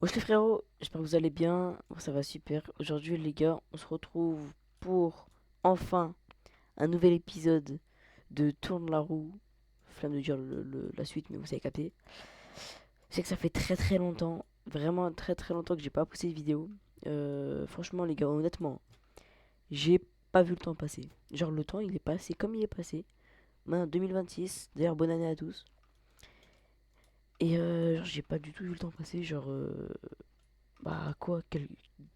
Wesh les frérots, j'espère que vous allez bien. Moi, ça va super. Aujourd'hui les gars, on se retrouve pour enfin un nouvel épisode de Tourne la roue. Flamme de dire la suite, mais vous avez capté. Je sais que ça fait très longtemps, vraiment très longtemps que j'ai pas posté de vidéo. Franchement les gars, honnêtement, j'ai pas vu le temps passer. Genre le temps il est passé comme il est passé. Maintenant 2026, d'ailleurs bonne année à tous. Et genre, j'ai pas du tout vu le temps passer. Genre, bah quoi,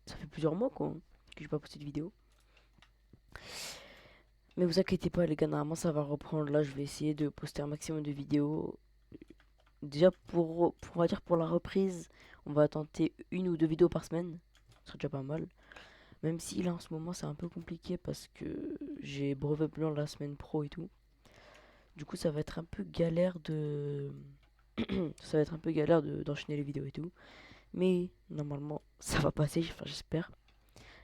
ça fait plusieurs mois quoi que j'ai pas posté de vidéo. Mais vous inquiétez pas les gars, normalement ça va reprendre. Là je vais essayer de poster un maximum de vidéos. Déjà on va dire pour la reprise, on va tenter une ou deux vidéos par semaine. Ce serait déjà pas mal. Même si là en ce moment c'est un peu compliqué parce que j'ai brevet blanc la semaine pro et tout. Du coup ça va être un peu galère de... ça va être un peu galère d'enchaîner les vidéos et tout. Mais normalement ça va passer, enfin j'espère.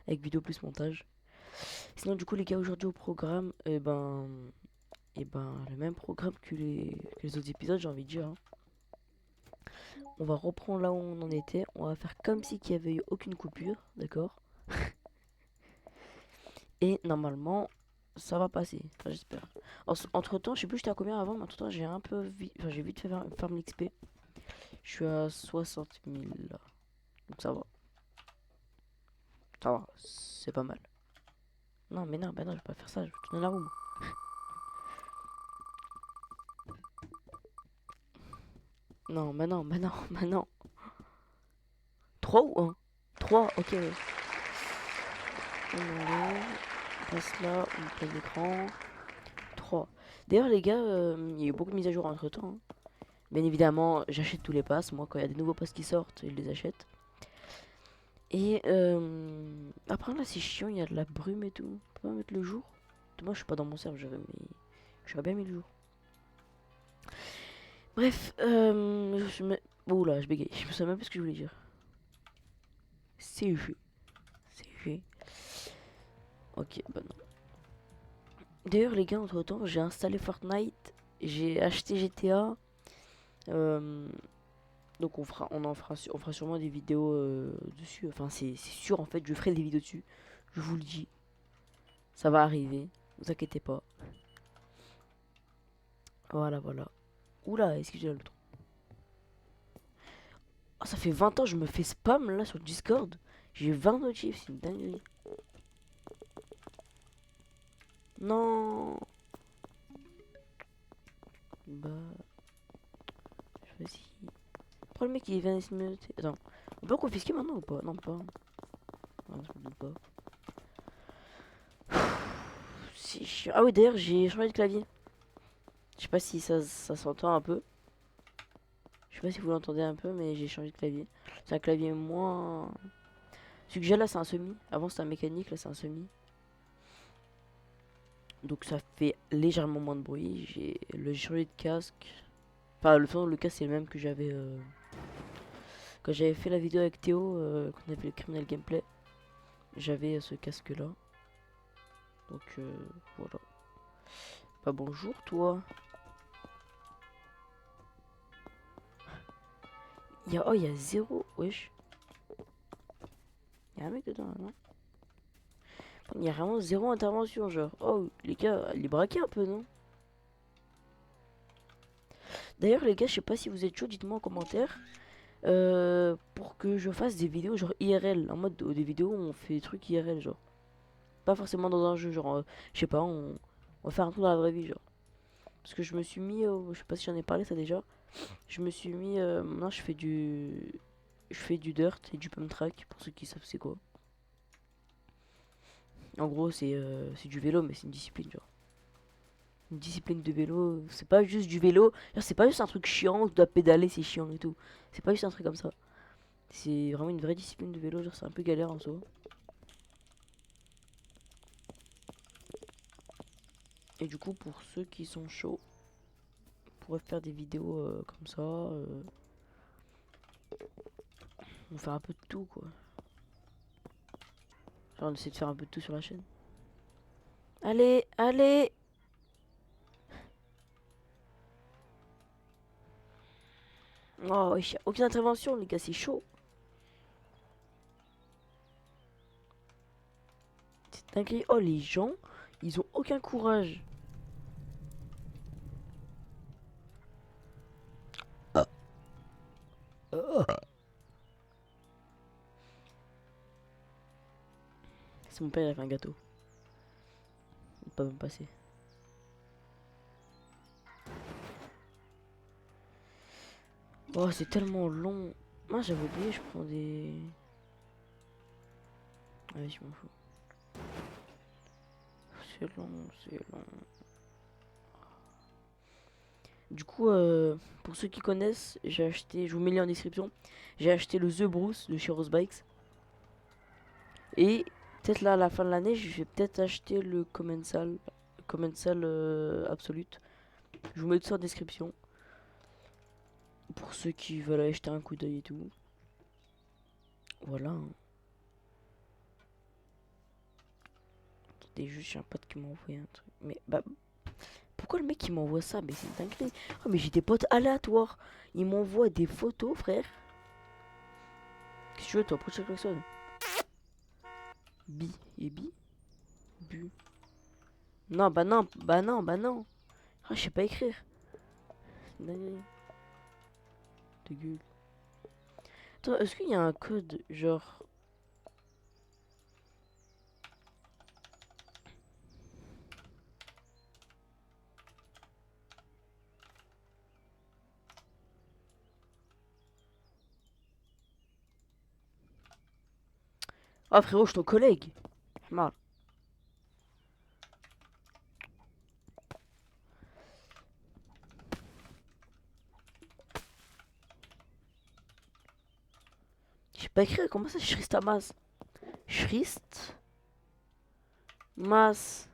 Avec vidéo plus montage. Sinon du coup les gars aujourd'hui au programme, le même programme que les autres épisodes, j'ai envie de dire, hein. On va reprendre là où on en était. On va faire comme si qu'il y avait eu aucune coupure, d'accord? Et normalement, ça va passer. Enfin, j'espère. Entre temps, je sais plus j'étais à combien avant, mais entre temps, j'ai un peu vite. Enfin, j'ai vite fait farm l'XP. Je suis à 60 000 là. Donc ça va. Ça va. C'est pas mal. Non, mais non, bah non, je vais pas faire ça. Je vais tourner la roue. Non, bah non, bah non, bah non. 3 ou un? 3, ok, ouais. On enlève. On passe là, on plein l'écran. 3. D'ailleurs, les gars, il y a eu beaucoup de mises à jour entre temps, hein. Bien évidemment, j'achète tous les passes. Moi, quand il y a des nouveaux passes qui sortent, je les achète. Et après, là, c'est chiant, il y a de la brume et tout. On peut pas mettre le jour. Moi, je suis pas dans mon serveur, j'aurais bien mis le jour. Bref, je me. Oh là, je bégaye. Je me souviens même plus ce que je voulais dire. C'est jeu. C'est jeu. Ok, bah non. D'ailleurs, les gars, entre temps, j'ai installé Fortnite. J'ai acheté GTA. Euh, Donc on fera sûrement des vidéos dessus. Enfin c'est sûr en fait, je ferai des vidéos dessus. Je vous le dis, ça va arriver. Vous inquiétez pas. Voilà. Oula, excusez-moi le ton. Ah, ça fait 20 ans je me fais spam là sur Discord. J'ai 20 notifs, c'est une dinguerie. Non. Bah, vas-y. Pourquoi le mec il vient se me... Attends, on peut confisquer maintenant ou pas? Non, pas. Ah, je me doute pas. C'est chiant. Ah oui, d'ailleurs, j'ai changé de clavier. Je sais pas si ça s'entend un peu. Je sais pas si vous l'entendez un peu, mais j'ai changé de clavier. C'est un clavier moins. Celui que j'ai là, c'est un semi. Avant, c'était un mécanique, là, c'est un semi. Donc, ça fait légèrement moins de bruit. J'ai changé de casque. Enfin, le casque, c'est le même que j'avais quand j'avais fait la vidéo avec Théo, quand on avait fait le criminel gameplay. J'avais ce casque-là. Donc, voilà. Bah, bonjour, toi. Oh, il y a zéro. Wesh. Il y a un mec dedans, là, non? Il y a vraiment zéro intervention, genre. Oh, les gars, les braqués un peu, non? D'ailleurs, les gars, je sais pas si vous êtes chaud, dites-moi en commentaire. Pour que je fasse des vidéos genre IRL. En mode des vidéos où on fait des trucs IRL, genre. Pas forcément dans un jeu, genre, je sais pas, on va faire un truc dans la vraie vie, genre. Parce que je me suis mis, je sais pas si j'en ai parlé ça déjà. Je me suis mis, maintenant je fais du dirt et du pump track, pour ceux qui savent c'est quoi. En gros, c'est du vélo, mais c'est une discipline, genre. Une discipline de vélo, c'est pas juste du vélo. C'est pas juste un truc chiant où tu dois pédaler, c'est chiant et tout. C'est pas juste un truc comme ça. C'est vraiment une vraie discipline de vélo, genre c'est un peu galère en soi. Et du coup, pour ceux qui sont chauds, on pourrait faire des vidéos comme ça. On fait un peu de tout, quoi. Genre, on essaie de faire un peu de tout sur la chaîne. Allez. Oh, aucune intervention, les gars, c'est chaud. dinguerie. Oh, les gens, ils ont aucun courage. Ah. C'est mon père, il a fait un gâteau. Il peut pas me passer. Oh, c'est tellement long. Moi, j'avais oublié, je prends des... Allez, je m'en fous. C'est long, c'est long. Du coup, pour ceux qui connaissent, j'ai acheté, je vous mets le lien en description, j'ai acheté le The Bruce de chez Rose Bikes. Et peut-être là, à la fin de l'année, je vais peut-être acheter le Commensal Absolute. Je vous mets tout ça en description. Pour ceux qui veulent aller jeter un coup d'œil et tout. Voilà. Attendez, juste, j'ai un pote qui m'a envoyé un truc. Mais bah, pourquoi le mec il m'envoie ça? Mais c'est une dinguerie. Oh, mais j'ai des potes aléatoires. Il m'envoie des photos, frère. Qu'est-ce que tu veux, toi? Pourquoi tu klaxonnes? Bi et bi? Bu. Non, bah non, bah non, bah non. Ah, je sais pas écrire. C'est une dinguerie. De gueule. Attends, est-ce qu'il y a un code genre. Ah, frérot, je suis ton collègue. Mal. Je sais pas écrire, comment ça, Shrist Mas? Shrist Mas.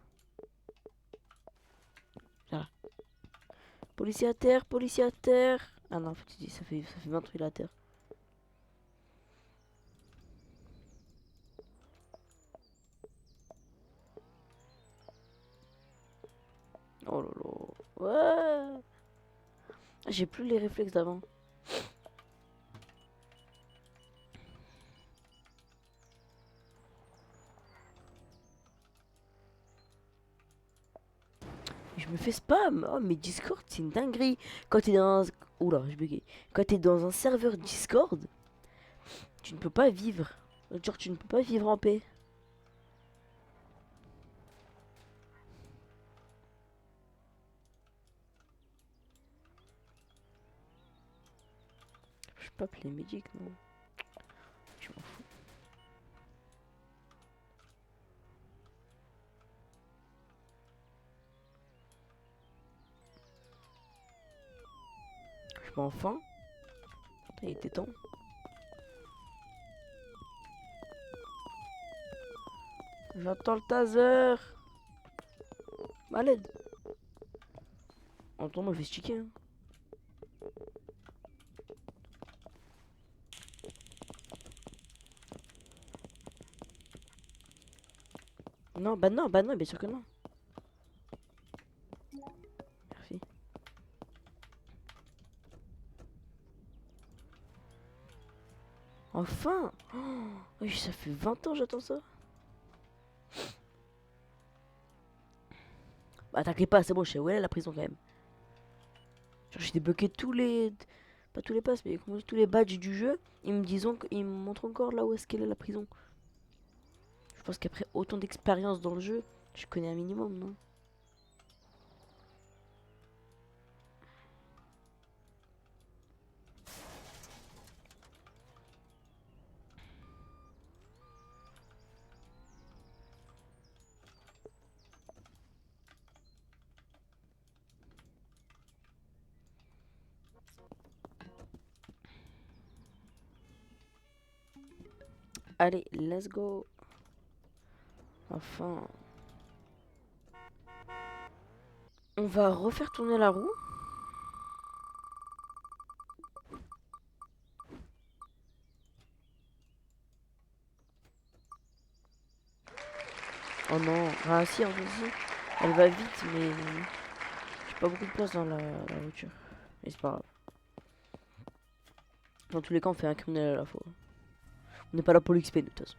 Voilà. Policier à terre, policier à terre. Ah non, ça fait 20 trucs à terre. Oh lolo. Ouais. Ah, j'ai plus les réflexes d'avant. Je me fais spam. Oh, mais Discord, c'est une dinguerie. Quand t'es dans un... Oula, je bugué. Quand t'es dans un serveur Discord, tu ne peux pas vivre. Genre, tu ne peux pas vivre en paix. Je peux pas appeler Medic, non. Je m'en fous. Je m'en faim. Il était temps. J'entends le taser. Malade. Entends, moi je vais sticker. Hein. Non, bah non, bien sûr que non. Merci. Enfin. Oh, oui, ça fait 20 ans j'attends ça. Bah t'inquiète pas, c'est bon, je sais où elle est la prison quand même. Genre j'ai débloqué tous les... Pas tous les passes, mais comment tous les badges du jeu. Ils me montrent encore là où est-ce qu'elle est la prison. Je pense qu'après autant d'expérience dans le jeu, je connais un minimum, non? Allez, let's go. Enfin. On va refaire tourner la roue. Oh non, ah si, en fait, si. Elle va vite, mais j'ai pas beaucoup de place dans la voiture. Mais c'est pas grave. Dans tous les cas, on fait un criminel à la fois. On n'est pas là pour l'XP de toute façon.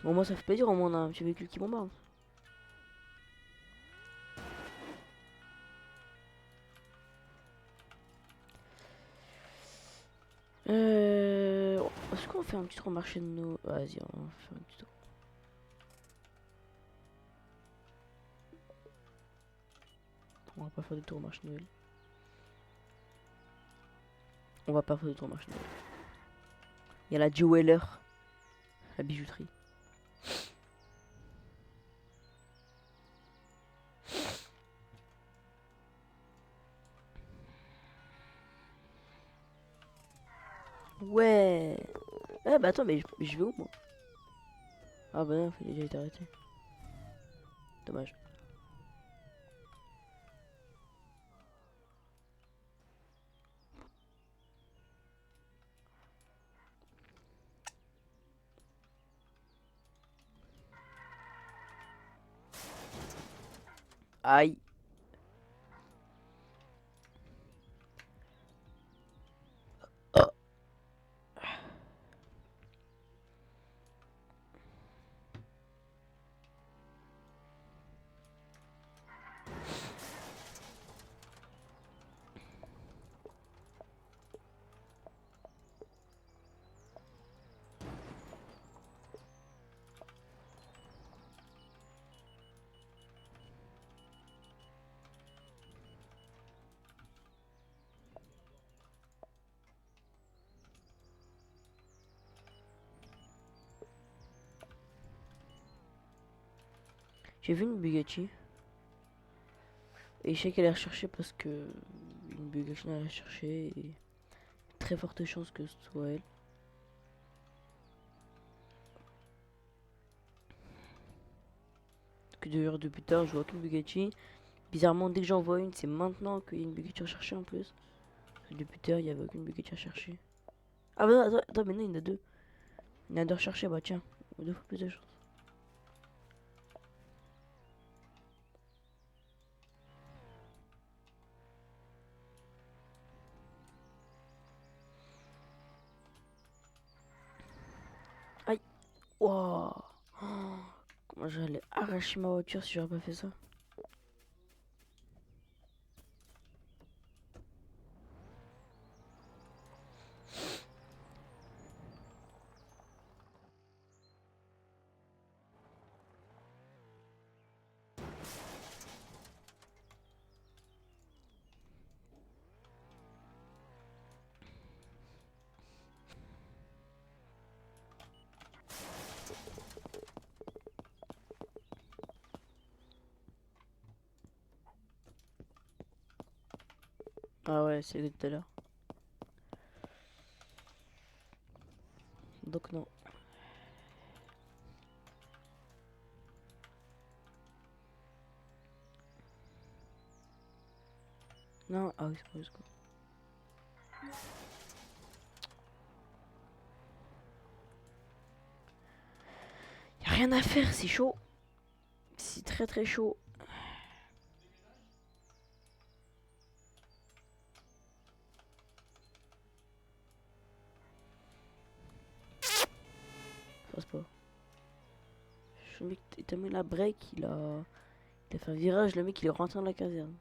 Bon, moi ça fait plaisir, au moins on a un petit véhicule qui bombarde. Est-ce qu'on fait un petit tour au marché de nos... Vas-y, on va faire un petit tour. On va pas faire de tour au marché de Noël. On va pas faire de tour au marché de Noël. Il y a la jeweler, la bijouterie. Ouais. Eh bah attends, mais je vais où moi? Ah bah non, il a déjà été arrêté. Dommage. Aïe. Oh. J'ai vu une Bugatti. Et je sais qu'elle est recherchée parce que une Bugatti est recherchée et très forte chance que ce soit elle. Que d'ailleurs depuis tard je vois qu'une Bugatti. Bizarrement dès que j'en vois une c'est maintenant qu'il y a une Bugatti recherchée en plus. Parce que depuis tard il y avait aucune Bugatti à chercher. Ah bah non, attends, maintenant il y en a deux. Il y en a deux recherchés, bah tiens, deux fois plus de chance. Aïe. Wow. Oh, comment j'allais arracher ma voiture si j'aurais pas fait ça. Ah ouais, c'est le tout à l'heure. Donc non. Non, ah oui, c'est pas. Y a rien à faire, c'est chaud. C'est très très chaud. Ça passe pas. Le mec, t'as mis la break, il a fait un virage, le mec il est rentré dans la caserne.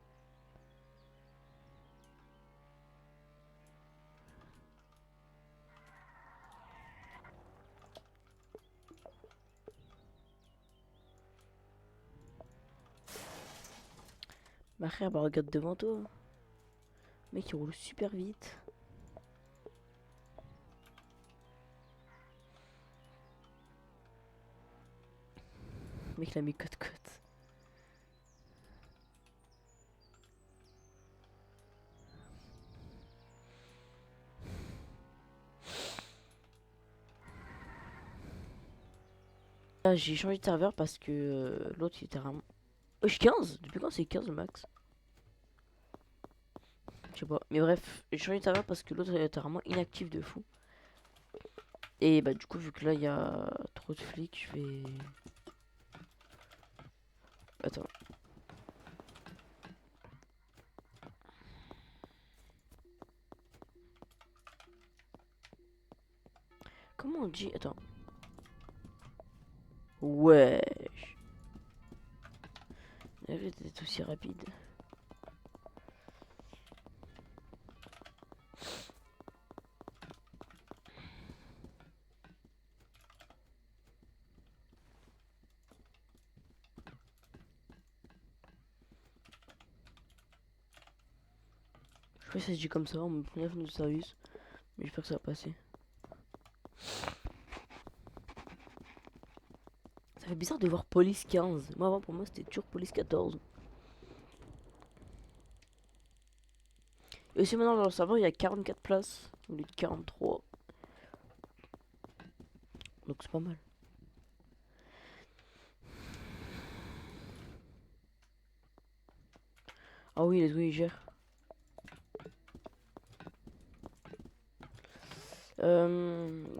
Ma frère, bah regarde devant toi. Le mec il roule super vite. Le mec il a mis côte-côte. Là, j'ai changé de serveur parce que l'autre il était vraiment. Oh, je 15. Depuis quand c'est 15 le max? Je sais pas. Mais bref, j'ai changé de serveur parce que l'autre était vraiment inactif de fou. Et bah du coup vu que là il y a trop de flics, je vais... Attends. Comment on dit? Attends. Ouais. Arrête d'être aussi rapide. Je sais pas si ça se dit comme ça, on me prend de service. Mais j'espère que ça va passer. Ça fait bizarre de voir police 15. Moi avant pour moi c'était toujours police 14. Et aussi maintenant dans le serveur il y a 44 places au lieu de 43. Donc c'est pas mal. Ah oui, les oui, ils gèrent.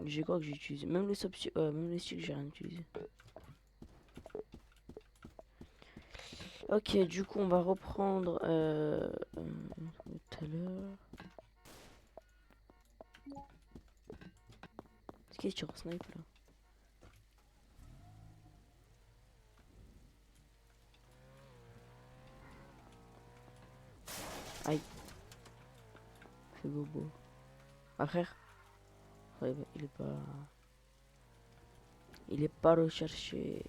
J'ai quoi que j'ai utilisé? Même les substituts, même les sticks, j'ai rien utilisé. Ok, du coup, on va reprendre tout à l'heure. C'est qui sur snipe là? Aïe, c'est bobo. Ah frère, ouais, bah, il est pas recherché.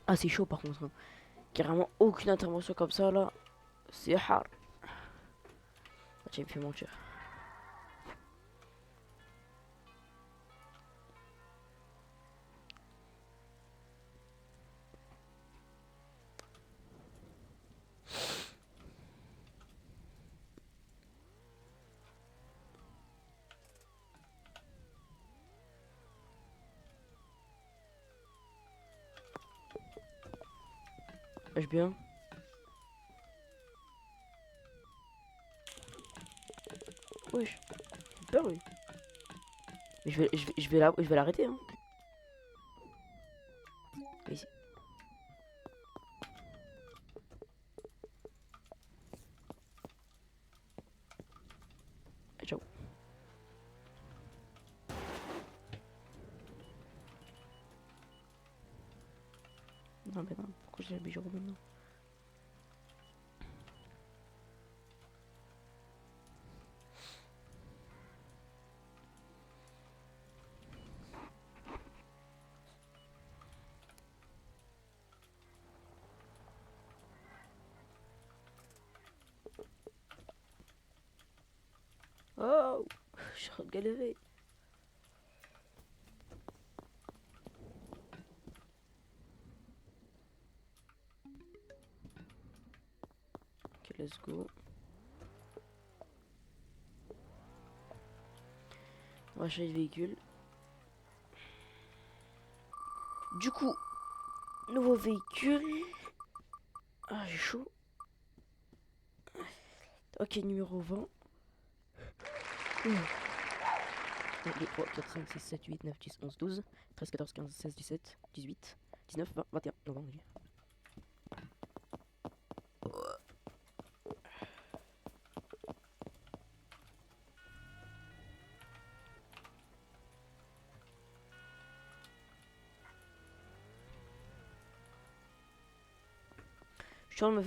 Ah c'est chaud par contre, hein. Carrément aucune intervention comme ça là, c'est hard. Ah, tiens, il me fait mentir. Lâche bien. Wesh, j'ai peur lui. Mais je vais l'arrêter hein. Ici. Ciao. Non mais non, pourquoi j'ai le bijou maintenant? Oh, je suis en train de galérer. Ok, let's go. On va changer de véhicule. Du coup, nouveau véhicule. Ah, j'ai chaud. Ok, numéro 20. 1, 2, 3, 4, 5, 6, 7, 8, 9, 10, 11, 12, 13, 14, 15, 16, 17, 18, 19, 20, 21. Non, 20,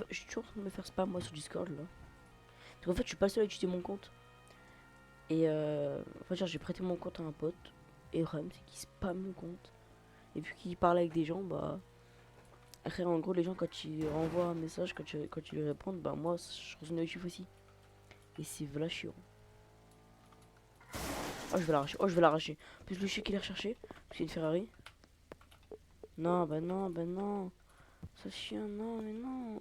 je suis toujours en train de me faire spam moi sur Discord là. Parce qu'en fait, je suis pas le seul à utiliser mon compte. Et en fait, genre, j'ai prêté mon compte à un pote. Et le problème, c'est qu'il spam mon compte. Et vu qu'il parle avec des gens, bah. Après, en gros, les gens, quand ils envoient un message, quand tu lui réponds, bah, moi, je reçois une notif aussi. Et c'est v'là chiant. Oh, je vais l'arracher. Oh, je vais l'arracher. En plus, le chien qu'il est recherché. Parce qu'il y a une Ferrari. Non, bah non, bah non. Ce chien, non, mais non.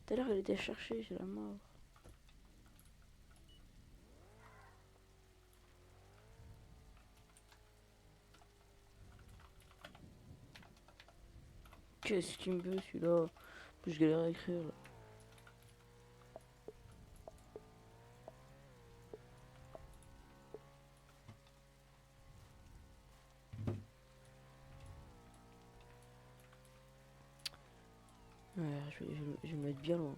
Tout à l'heure, il était cherché, j'ai la mort. Qu'est-ce qu'il me veut, celui-là? En plus, je galère à écrire, là. Ouais, je vais me mettre bien loin.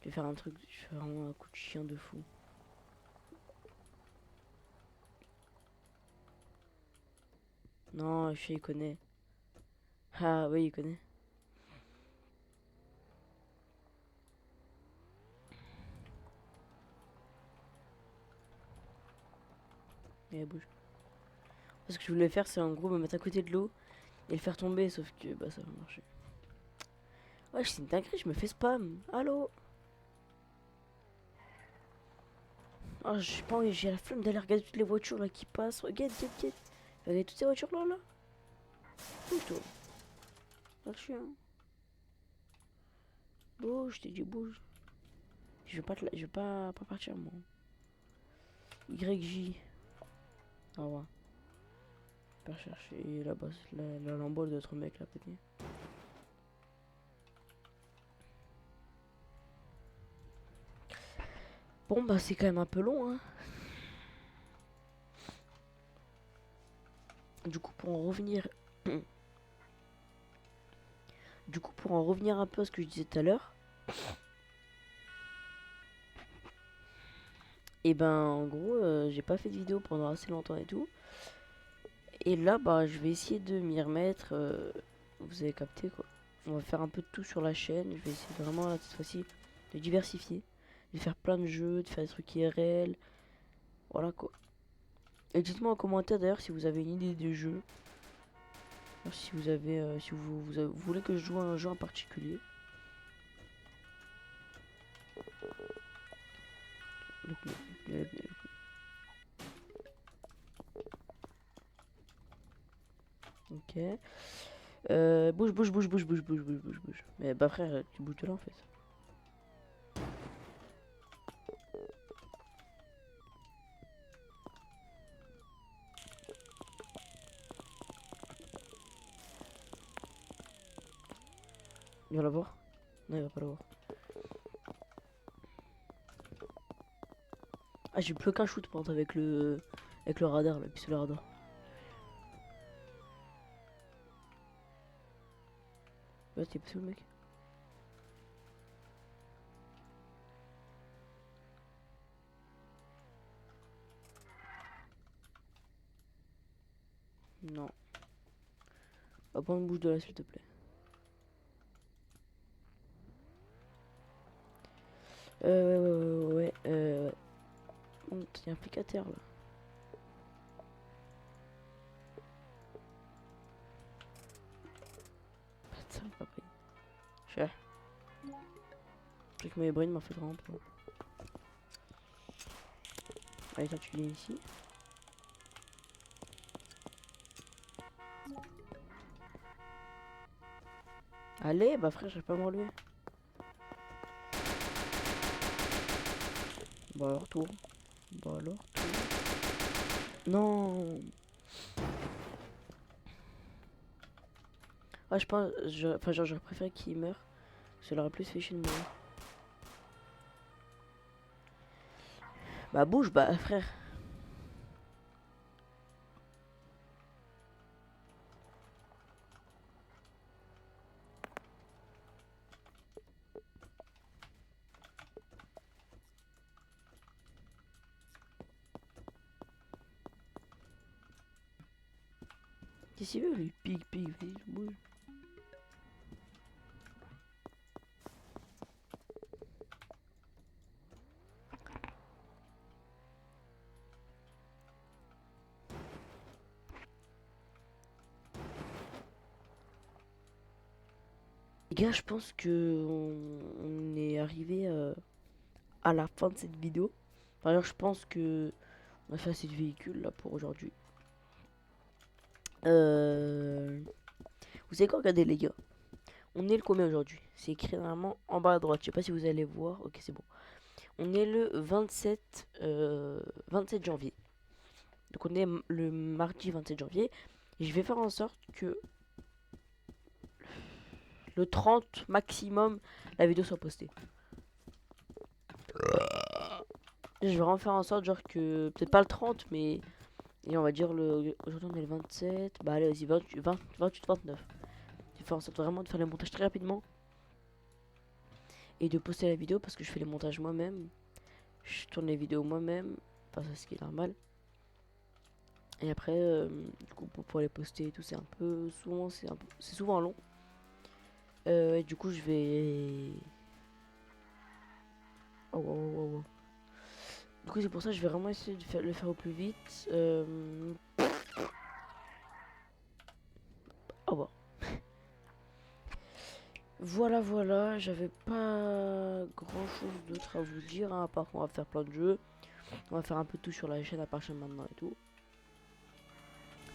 Je vais faire un truc, je vais faire vraiment un coup de chien de fou. Non, je sais, il connaît. Ah oui, il connaît. Et elle bouge. Ce que je voulais faire, c'est en gros me mettre à côté de l'eau et le faire tomber, sauf que bah ça va marcher. Ouais, c'est une dinguerie, je me fais spam. Allô? Ah, je sais pas, j'ai la flemme d'aller regarder toutes les voitures là qui passent. Regarde, regarde. Regarde toutes ces voitures là, là. Bouge-toi. Là, le chien. Bouge, je t'ai dit bouge. Je vais pas partir moi. YJ. Ah ouais. Pas chercher là-bas, la lambeau d'autres mecs là, peut-être. Bon, bah, c'est quand même un peu long, hein. Du coup, pour en revenir. Du coup, pour en revenir un peu à ce que je disais tout à l'heure. Et ben, en gros, j'ai pas fait de vidéo pendant assez longtemps et tout. Et là, bah, je vais essayer de m'y remettre. Vous avez capté quoi. On va faire un peu de tout sur la chaîne. Je vais essayer vraiment, là, cette fois-ci, de diversifier. De faire plein de jeux, de faire des trucs IRL. Voilà quoi. Et dites-moi en commentaire d'ailleurs si vous avez une idée de jeu. Si vous avez, si vous voulez que je joue à un jeu en particulier. Donc, ok. Bouge, bouge, bouge, bouge, bouge, bouge, bouge, bouge, bouge. Mais bah frère, tu bouges de là en fait. Il va l'avoir? Non, il va pas l'avoir. Ah, j'ai plus qu'un shoot par avec le radar, le pistolet radar. Ouais, t'es passé où le mec? Non. Va prendre une bouche de là s'il te plaît. Ouais. Bon, il y a un pic à terre là. Putain, pas pris. Cher. Avec mes brains m'a fait vraiment peur. Allez, toi tu viens ici. Allez, bah frère, j'ai pas me relever. Bah alors tour. Bah alors tour. Non. Ah, je pense, enfin genre j'aurais préféré qu'il meure. Ça l'aurait plus fait chier de mourir. Bah bouge, bah frère. Qu'est-ce qu'il veut lui? Pique, vas-y, bouge. Les gars, je pense que on est arrivé à la fin de cette vidéo. Enfin, alors, je pense que on a fait assez de véhicules là pour aujourd'hui. Vous savez quoi, regardez les gars. On est le combien aujourd'hui? C'est écrit normalement en bas à droite. Je sais pas si vous allez voir. Ok, c'est bon. On est le 27 janvier. Donc on est le mardi 27 janvier. Et je vais faire en sorte que le 30 maximum, la vidéo soit postée. Je vais vraiment faire en sorte genre que, peut-être pas le 30, mais et on va dire aujourd'hui on est le 27. Bah allez, vas-y, 28, 29. Je vais faire en sorte vraiment de faire les montages très rapidement. et de poster la vidéo parce que je fais les montages moi-même. Je tourne les vidéos moi-même. Enfin, c'est ce qui est normal. Et après, du coup, pour les poster et tout, c'est un peu souvent, c'est souvent long. Et du coup, je vais. Oh, oh, oh, oh, oh. Du coup, c'est pour ça que je vais vraiment essayer de le faire au plus vite. Oh bah. Voilà, voilà, j'avais pas grand chose d'autre à vous dire, hein, à part qu'on va faire plein de jeux. On va faire un peu tout sur la chaîne à partir de maintenant et tout.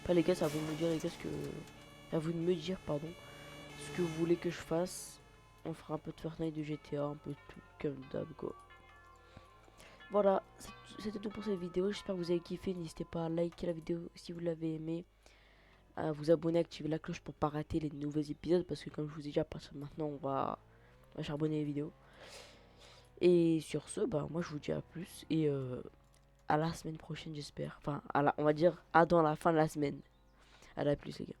Après, les gars, c'est à vous de me dire, les gars, à vous de me dire, pardon, ce que vous voulez que je fasse. On fera un peu de Fortnite, de GTA, un peu de tout, comme d'hab, quoi. Voilà, c'était tout pour cette vidéo. J'espère que vous avez kiffé. N'hésitez pas à liker la vidéo si vous l'avez aimé, à vous abonner, activer la cloche pour pas rater les nouveaux épisodes. Parce que, comme je vous ai dit, à partir de maintenant, on va charbonner les vidéos. Et sur ce, bah, moi, je vous dis à plus. Et à la semaine prochaine, j'espère. Enfin, on va dire à dans la fin de la semaine. À la plus, les gars.